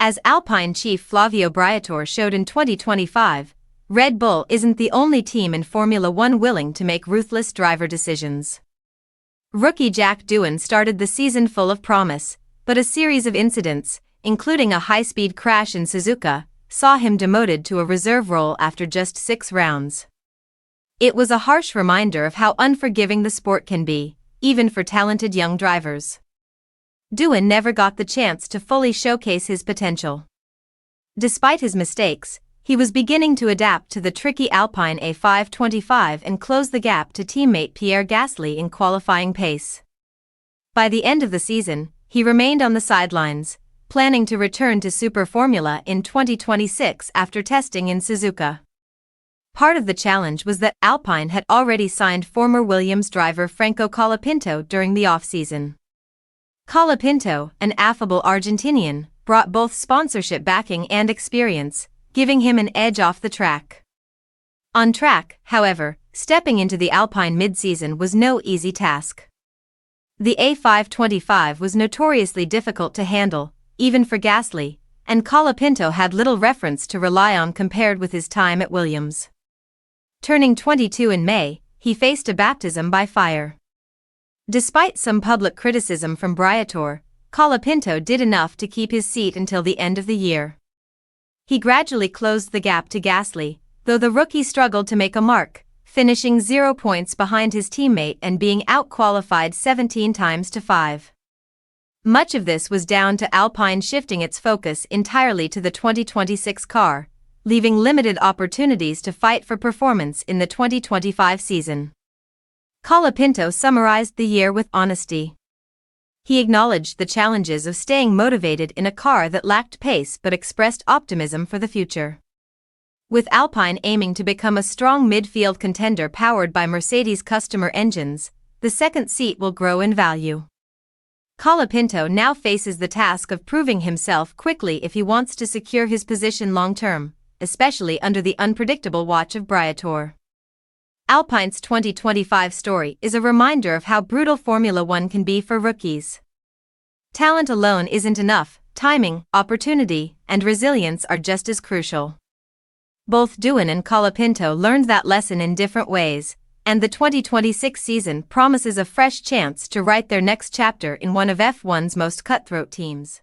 As Alpine chief Flavio Briatore showed in 2025, Red Bull isn't the only team in Formula One willing to make ruthless driver decisions. Rookie Jack Doohan started the season full of promise, but a series of incidents, including a high-speed crash in Suzuka, saw him demoted to a reserve role after just 6 rounds. It was a harsh reminder of how unforgiving the sport can be, even for talented young drivers. Doohan never got the chance to fully showcase his potential. Despite his mistakes, he was beginning to adapt to the tricky Alpine A525 and close the gap to teammate Pierre Gasly in qualifying pace. By the end of the season, he remained on the sidelines, planning to return to Super Formula in 2026 after testing in Suzuka. Part of the challenge was that Alpine had already signed former Williams driver Franco Colapinto during the off-season. Colapinto, an affable Argentinian, brought both sponsorship backing and experience, giving him an edge off the track. On track, however, stepping into the Alpine mid-season was no easy task. The A525 was notoriously difficult to handle, even for Gasly, and Colapinto had little reference to rely on compared with his time at Williams. Turning 22 in May, he faced a baptism by fire. Despite some public criticism from Briatore, Colapinto did enough to keep his seat until the end of the year. He gradually closed the gap to Gasly, though the rookie struggled to make a mark, finishing 0 points behind his teammate and being outqualified 17 times to 5. Much of this was down to Alpine shifting its focus entirely to the 2026 car, leaving limited opportunities to fight for performance in the 2025 season. Colapinto summarized the year with honesty. He acknowledged the challenges of staying motivated in a car that lacked pace but expressed optimism for the future. With Alpine aiming to become a strong midfield contender powered by Mercedes customer engines, the second seat will grow in value. Colapinto now faces the task of proving himself quickly if he wants to secure his position long-term, especially under the unpredictable watch of Briatore. Alpine's 2025 story is a reminder of how brutal Formula One can be for rookies. Talent alone isn't enough, timing, opportunity, and resilience are just as crucial. Both Doohan and Colapinto learned that lesson in different ways, and the 2026 season promises a fresh chance to write their next chapter in one of F1's most cutthroat teams.